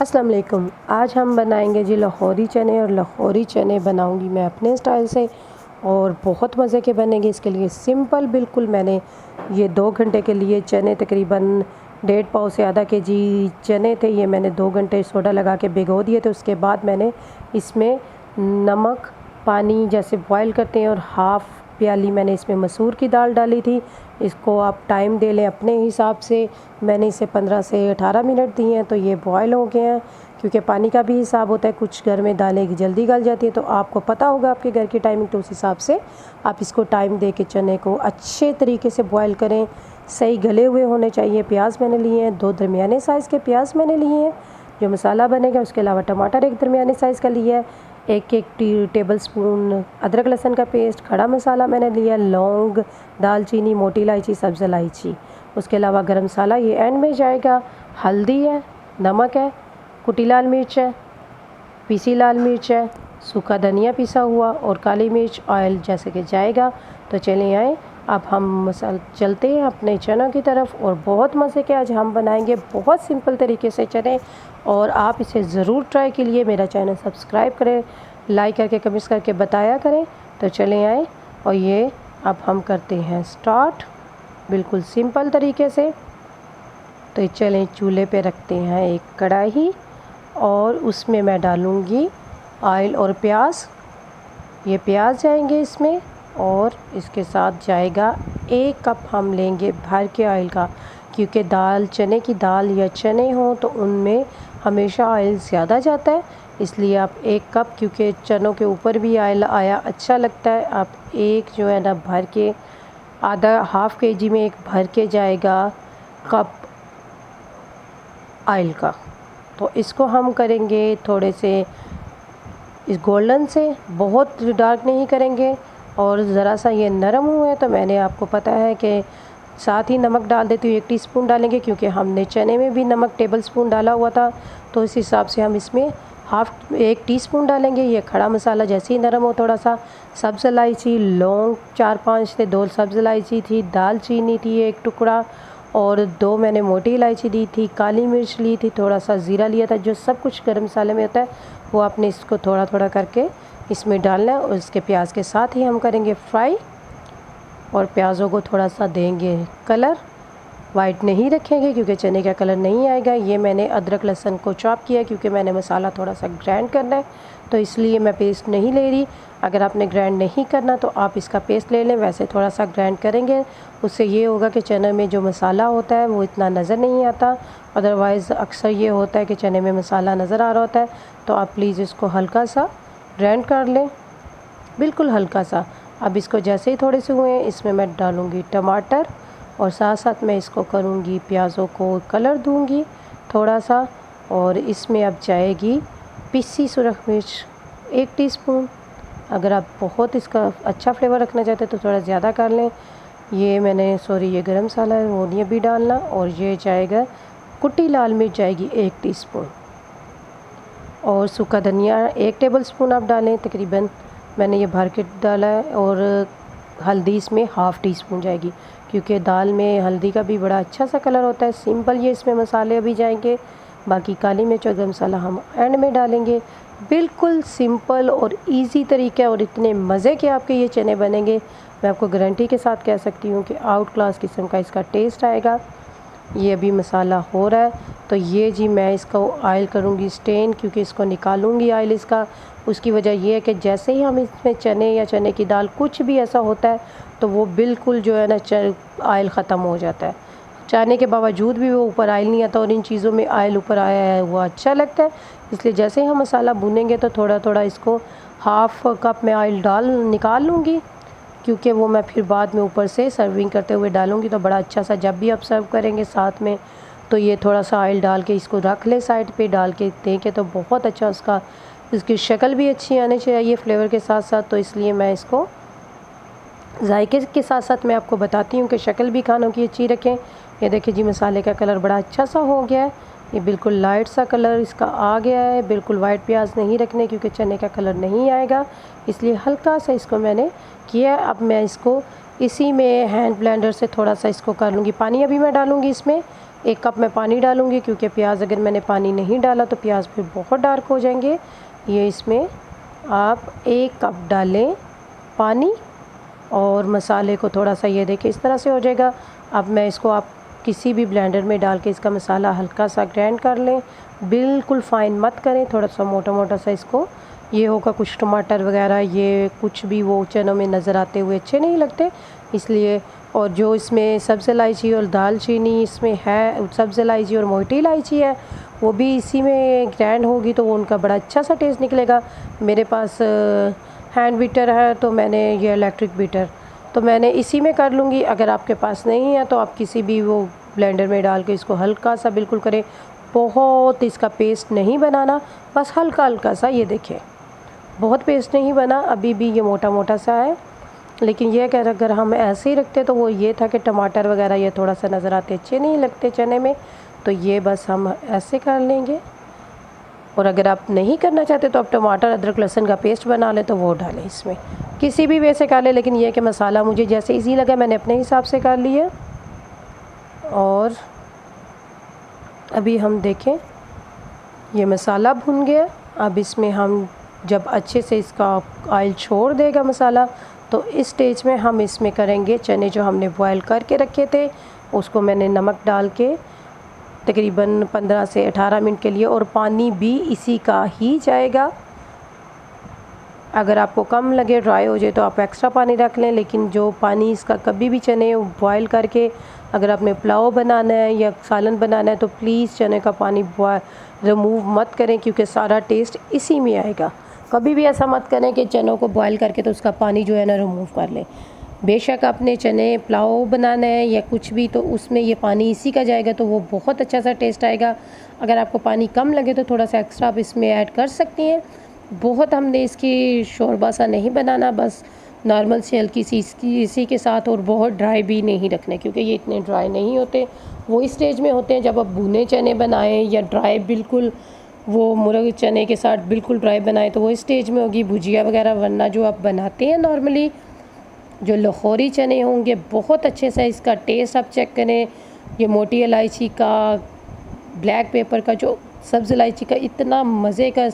अस्सलाम वालेकुम। आज हम बनाएंगे जी लाहौरी चने, और लाहौरी चने बनाऊंगी मैं अपने स्टाइल से और बहुत मज़े के बनेंगे। इसके लिए सिंपल बिल्कुल मैंने ये 2 घंटे के लिए चने, तकरीबन 1.5 पाव से आधा केजी चने थे, ये मैंने 2 घंटे सोडा लगा के भिगो दिए थे। उसके बाद मैंने इसमें नमक, पानी जैसे बॉयल करते हैं, और हाफ़ प्याली मैंने इसमें मसूर की दाल डाली थी। इसको आप टाइम दे लें अपने हिसाब से। मैंने इसे 15 से 18 मिनट दिए हैं, तो ये बॉयल हो गए हैं। क्योंकि पानी का भी हिसाब होता है, कुछ घर में दालें जल्दी गल जाती है, तो आपको पता होगा आपके घर की टाइमिंग, तो उस हिसाब से आप इसको टाइम दे के चने को अच्छे तरीके से बॉयल करें। सही गले हुए होने चाहिए। प्याज मैंने लिए हैं, 2 दरमियाने साइज़ के प्याज मैंने लिए हैं जो मसाला बनेगा। उसके अलावा टमाटर 1 दरमियाने साइज़ का लिया है। 1 टेबल स्पून अदरक लहसुन का पेस्ट, खड़ा मसाला मैंने लिया, लौंग, दालचीनी, मोटी इलायची, सब्ज़ इलायची। उसके अलावा गरम मसाला ये एंड में जाएगा। हल्दी है, नमक है, कुटी लाल मिर्च है, पीसी लाल मिर्च है, सूखा धनिया पिसा हुआ, और काली मिर्च, ऑयल जैसे कि जाएगा। तो चलें आए अब हम चलते हैं अपने चनों की तरफ। और बहुत मज़े के आज हम बनाएंगे, बहुत सिंपल तरीके से चने, और आप इसे ज़रूर ट्राई कीजिए। मेरा चैनल सब्सक्राइब करें, लाइक करके कमेंट्स करके बताया करें। तो चलें आए और ये अब हम करते हैं स्टार्ट बिल्कुल सिंपल तरीके से। तो चलें, चूल्हे पे रखते हैं एक कढ़ाई, और उसमें मैं डालूँगी ऑयल और प्याज। ये प्याज जाएंगे इसमें, और इसके साथ जाएगा 1 कप हम लेंगे भर के ऑयल का। क्योंकि दाल, चने की दाल या चने हों तो उनमें हमेशा ऑयल ज़्यादा जाता है, इसलिए आप 1 कप, क्योंकि चनों के ऊपर भी ऑयल आया अच्छा लगता है, आप एक जो है ना भर के, आधा हाफ़ केजी में एक भर के जाएगा कप ऑयल का। तो इसको हम करेंगे थोड़े से इस गोल्डन से, बहुत डार्क नहीं करेंगे। और ज़रा सा ये नरम हुए तो मैंने, आपको पता है कि साथ ही नमक डाल देती हूँ, 1 टीस्पून डालेंगे, क्योंकि हमने चने में भी नमक टेबल स्पून डाला हुआ था, तो इस हिसाब से हम इसमें 1 टीस्पून डालेंगे। ये खड़ा मसाला जैसे ही नरम हो, थोड़ा सा सब्ज़ इलायची, लौंग 4-5 थे, 2 सब्ज़ इलायची थी, दालचीनी थी 1 टुकड़ा, और 2 मैंने मोटी इलायची दी थी, काली मिर्च ली थी, थोड़ा सा ज़ीरा लिया था। जो सब कुछ गर्म मसाले में होता है वो आपने इसको थोड़ा थोड़ा करके इसमें डालना है, और इसके प्याज के साथ ही हम करेंगे फ्राई। और प्याज़ों को थोड़ा सा देंगे कलर, वाइट नहीं रखेंगे क्योंकि चने का कलर नहीं आएगा। ये मैंने अदरक लहसुन को चॉप किया, क्योंकि मैंने मसाला थोड़ा सा ग्राइंड करना है, तो इसलिए मैं पेस्ट नहीं ले रही। अगर आपने ग्राइंड नहीं करना तो आप इसका पेस्ट ले लें, वैसे थोड़ा सा ग्राइंड करेंगे, उससे ये होगा कि चने में जो मसाला होता है वो इतना नज़र नहीं आता। अदरवाइज़ अक्सर ये होता है कि चने में मसाला नज़र आ रहा होता है, तो आप प्लीज़ इसको हल्का सा ग्राइंड कर लें, बिल्कुल हल्का सा। अब इसको जैसे ही थोड़े से हुए, इसमें मैं डालूँगी टमाटर, और साथ साथ मैं इसको करूँगी, प्याज़ों को कलर दूँगी थोड़ा सा। और इसमें अब जाएगी पिसी सुरख मिर्च 1 टीस्पून। अगर आप बहुत इसका अच्छा फ्लेवर रखना चाहते हैं तो थोड़ा ज़्यादा कर लें। ये मैंने, सॉरी, ये गरम मसाला है, वो नहीं भी डालना। और ये जाएगा कुटी लाल मिर्च जाएगी 1 टीस्पून, और सूखा धनिया 1 टेबल स्पून आप डालें तकरीबन, मैंने ये भर के डाला है। और हल्दी इसमें हाफ़ टीस्पून जाएगी, क्योंकि दाल में हल्दी का भी बड़ा अच्छा सा कलर होता है। सिंपल ये इसमें मसाले अभी जाएंगे, बाकी काली मिर्च और गरम मसाला हम एंड में डालेंगे। बिल्कुल सिंपल और इजी तरीका, और इतने मज़े के आपके ये चने बनेंगे, मैं आपको गारंटी के साथ कह सकती हूँ कि आउट क्लास किस्म का इसका टेस्ट आएगा। ये अभी मसाला हो रहा है, तो ये जी मैं इसको ऑयल करूँगी स्टेन, क्योंकि इसको निकालूँगी ऑयल इसका। उसकी वजह ये है कि जैसे ही हम इसमें चने या चने की दाल कुछ भी ऐसा होता है, तो वो बिल्कुल जो है ना ऑयल ख़त्म हो जाता है। चाहने के बावजूद भी वो ऊपर ऑयल नहीं आता, और इन चीज़ों में ऑयल ऊपर आया है वो अच्छा लगता है। इसलिए जैसे ही हम मसाला भूनेंगे तो थोड़ा थोड़ा इसको हाफ़ कप में ऑयल निकाल लूँगी, क्योंकि वो मैं फिर बाद में ऊपर से सर्विंग करते हुए डालूँगी, तो बड़ा अच्छा सा जब भी आप सर्व करेंगे साथ में, तो ये थोड़ा सा ऑयल डाल के इसको रख लें साइड पे, डाल के देंगे तो बहुत अच्छा उसका, इसकी शक्ल भी अच्छी आनी चाहिए फ्लेवर के साथ साथ। तो इसलिए मैं इसको जायके के साथ साथ मैं आपको बताती हूँ कि शक्ल भी खानों की अच्छी रखें। ये देखिए जी, मसाले का कलर बड़ा अच्छा सा हो गया है, ये बिल्कुल लाइट सा कलर इसका आ गया है। बिल्कुल वाइट प्याज नहीं रखने, क्योंकि चने का कलर नहीं आएगा, इसलिए हल्का सा इसको मैंने किया। अब मैं इसको इसी में हैंड ब्लेंडर से थोड़ा सा इसको कर लूँगी। पानी अभी मैं डालूँगी इसमें, 1 कप मैं पानी डालूँगी, क्योंकि प्याज अगर मैंने पानी नहीं डाला तो प्याज फिर बहुत डार्क हो जाएंगे। ये इसमें आप 1 कप डालें पानी और मसाले को थोड़ा सा, ये देखिए इस तरह से हो जाएगा। अब मैं इसको, आप किसी भी ब्लेंडर में डाल के इसका मसाला हल्का सा ग्राइंड कर लें, बिल्कुल फ़ाइन मत करें, थोड़ा सा मोटा मोटा सा इसको। ये होगा कुछ टमाटर वगैरह, ये कुछ भी वो चनों में नज़र आते हुए अच्छे नहीं लगते, इसलिए। और जो इसमें सब्ज़ इलायची और दालचीनी इसमें है, सब्ज़ इलायची और मोटी इलायची है, वो भी इसी में ग्राइंड होगी तो वो उनका बड़ा अच्छा सा टेस्ट निकलेगा। मेरे पास हैंड बीटर है तो मैंने ये इलेक्ट्रिक बीटर, तो मैंने इसी में कर लूँगी। अगर आपके पास नहीं है तो आप किसी भी वो ब्लेंडर में डाल के इसको हल्का सा बिल्कुल करें, बहुत इसका पेस्ट नहीं बनाना, बस हल्का हल्का सा। ये देखिए बहुत पेस्ट नहीं बना, अभी भी ये मोटा मोटा सा है। लेकिन ये कि अगर हम ऐसे ही रखते तो वो ये था कि टमाटर वगैरह ये थोड़ा सा नज़र आते अच्छे नहीं लगते चने में, तो ये बस हम ऐसे कर लेंगे। और अगर आप नहीं करना चाहते तो आप टमाटर अदरक लहसुन का पेस्ट बना लें तो वो डालें इसमें, किसी भी वे से कर लें। लेकिन यह कि मसाला मुझे जैसे इजी लगा मैंने अपने हिसाब से कर लिया। और अभी हम देखें ये मसाला भुन गया। अब इसमें हम जब अच्छे से इसका ऑयल छोड़ देगा मसाला, तो इस स्टेज में हम इसमें करेंगे चने जो हमने बॉयल करके रखे थे, उसको मैंने नमक डाल के तकरीबन 15 से 18 मिनट के लिए, और पानी भी इसी का ही जाएगा। अगर आपको कम लगे, ड्राई हो जाए तो आप एक्स्ट्रा पानी रख लें, लेकिन जो पानी इसका कभी भी चने बॉयल करके अगर आपने पुलाव बनाना है या सालन बनाना है तो प्लीज़ चने का पानी रिमूव मत करें, क्योंकि सारा टेस्ट इसी में आएगा। कभी भी ऐसा मत करें कि चनों को बॉयल करके तो उसका पानी जो है ना रिमूव कर लें। बेशक आपने चने पुलाव बनाना है या कुछ भी, तो उसमें ये पानी इसी का जाएगा तो वो बहुत अच्छा सा टेस्ट आएगा। अगर आपको पानी कम लगे तो थोड़ा सा एक्स्ट्रा आप इसमें ऐड कर सकती हैं। बहुत हमने इसकी शोरबा सा नहीं बनाना, बस नॉर्मल से हल्की सी इसी के साथ, और बहुत ड्राई भी नहीं रखने, क्योंकि ये इतने ड्राई नहीं होते। वो इस स्टेज में होते हैं जब आप भुने चने बनाएं या ड्राई बिल्कुल वो मुर्ग चने के साथ बिल्कुल ड्राई बनाएं तो वो इस स्टेज में होगी भुजिया वगैरह। वरना जो आप बनाते हैं नॉर्मली जो लाहौरी चने होंगे, बहुत अच्छे से इसका टेस्ट आप चेक करें। ये मोटी इलायची का, ब्लैक पेपर का, जो सब्ज़ इलायची का इतना मज़े का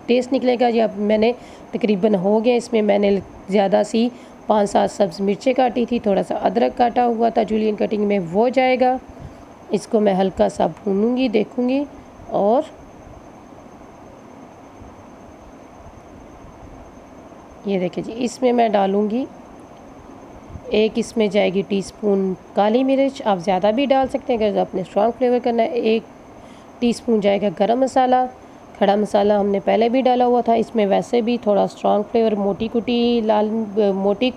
टेस्ट निकलेगा। ये अब मैंने तकरीबन हो गया, इसमें मैंने ज़्यादा सी 5-7 सब्ज़ मिर्चें काटी थी, थोड़ा सा अदरक काटा हुआ था जूलियन कटिंग में, वो जाएगा। इसको मैं हल्का सा भूनूंगी, देखूंगी। और ये देखिए जी, इसमें मैं डालूंगी एक, इसमें जाएगी टीस्पून काली मिर्च, आप ज़्यादा भी डाल सकते हैं अगर आपने स्ट्रॉन्ग फ्लेवर करना है। 1 टीस्पून जाएगा गरम मसाला, खड़ा मसाला हमने पहले भी डाला हुआ था। इसमें वैसे भी थोड़ा स्ट्रॉन्ग फ्लेवर, मोटी कुटी लाल मोटी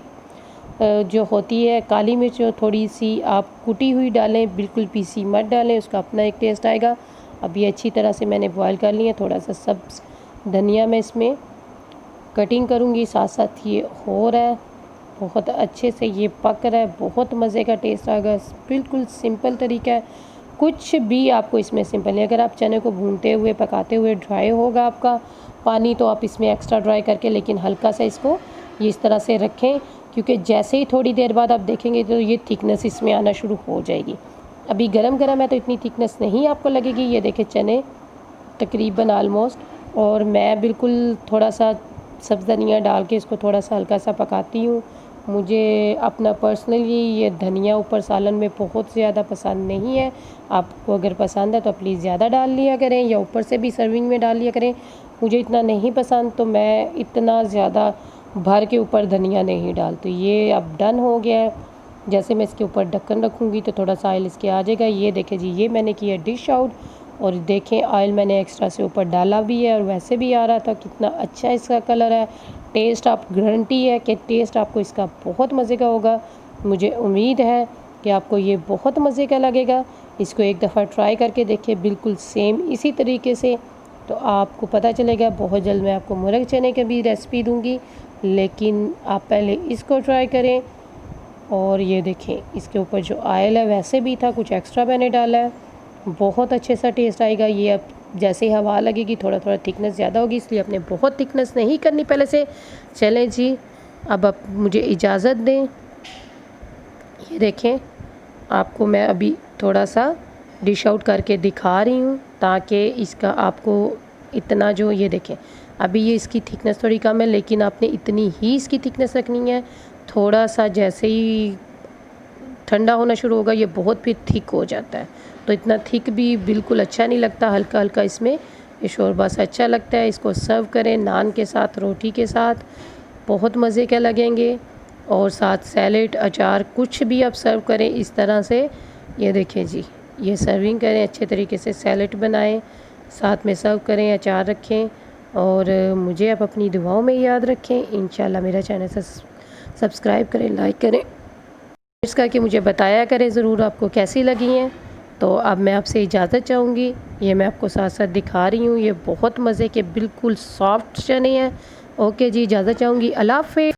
जो होती है काली मिर्च, थोड़ी सी आप कुटी हुई डालें, बिल्कुल पीसी मत डालें, उसका अपना एक टेस्ट आएगा। अब ये अच्छी तरह से मैंने बॉयल कर लिया। थोड़ा सा सब्ज़ धनिया मैं इसमें कटिंग करूँगी, साथ साथ ये हो रहा है, बहुत अच्छे से ये पक रहा है, बहुत मज़े का टेस्ट आएगा। बिल्कुल सिंपल तरीका है, कुछ भी आपको इसमें सिंपल नहीं। अगर आप चने को भूनते हुए पकाते हुए ड्राई होगा आपका पानी, तो आप इसमें एक्स्ट्रा ड्राई करके, लेकिन हल्का सा इसको ये इस तरह से रखें, क्योंकि जैसे ही थोड़ी देर बाद आप देखेंगे तो ये थिकनेस इसमें आना शुरू हो जाएगी। अभी गरम गरम है तो इतनी थिकनेस नहीं आपको लगेगी। ये देखें चने तकरीबन आलमोस्ट, और मैं बिल्कुल थोड़ा सा सब्ज़ धनिया डाल के इसको थोड़ा सा हल्का सा पकाती हूँ। मुझे अपना पर्सनली ये धनिया ऊपर सालन में बहुत ज़्यादा पसंद नहीं है। आपको अगर पसंद है तो प्लीज़ ज़्यादा डाल लिया करें, या ऊपर से भी सर्विंग में डाल लिया करें। मुझे इतना नहीं पसंद, तो मैं इतना ज़्यादा भर के ऊपर धनिया नहीं डालती। ये अब डन हो गया है। जैसे मैं इसके ऊपर ढक्कन रखूँगी तो थोड़ा सा ऑयल इसके आ जाएगा। ये देखें जी, ये मैंने किया डिश आउट, और देखें ऑयल मैंने एक्स्ट्रा से ऊपर डाला भी है, और वैसे भी आ रहा था। कितना अच्छा इसका कलर है। टेस्ट आप गारंटी है कि टेस्ट आपको इसका बहुत मज़े का होगा। मुझे उम्मीद है कि आपको ये बहुत मज़े का लगेगा। इसको एक दफ़ा ट्राई करके देखिए, बिल्कुल सेम इसी तरीके से, तो आपको पता चलेगा। बहुत जल्द मैं आपको मुर्ग चने की भी रेसिपी दूंगी, लेकिन आप पहले इसको ट्राई करें। और ये देखें, इसके ऊपर जो ऑयल है वैसे भी था, कुछ एक्स्ट्रा मैंने डाला है, बहुत अच्छे सा टेस्ट आएगा। ये अब जैसे ही हवा लगेगी थोड़ा थोड़ा थिकनेस ज़्यादा होगी, इसलिए आपने बहुत थिकनेस नहीं करनी पहले से। चलें जी, अब आप मुझे इजाज़त दें। ये देखें, आपको मैं अभी थोड़ा सा डिश आउट करके दिखा रही हूँ ताकि इसका आपको इतना जो ये देखें, अभी ये इसकी थिकनेस थोड़ी कम है, लेकिन आपने इतनी ही इसकी थिकनेस रखनी है। थोड़ा सा जैसे ही ठंडा होना शुरू होगा ये बहुत फिर थिक हो जाता है, तो इतना थिक भी बिल्कुल अच्छा नहीं लगता। हल्का हल्का इसमें ये शोरबा सा अच्छा लगता है। इसको सर्व करें नान के साथ, रोटी के साथ, बहुत मज़े के लगेंगे। और साथ सैलेड, अचार कुछ भी आप सर्व करें इस तरह से। ये देखें जी, ये सर्विंग करें अच्छे तरीके से, सैलेड बनाएं, साथ में सर्व करें, अचार रखें। और मुझे आप अपनी दुआओं में याद रखें। इंशाल्लाह मेरा चैनल सब्सक्राइब करें, लाइक करें, करके मुझे बताया करें ज़रूर आपको कैसी लगी हैं। तो अब मैं आपसे इजाज़त चाहूँगी। ये मैं आपको साथ साथ दिखा रही हूँ, ये बहुत मज़े के बिल्कुल सॉफ्ट चने हैं। ओके जी, इजाज़त चाहूँगी। अल्लाह हाफ़िज़।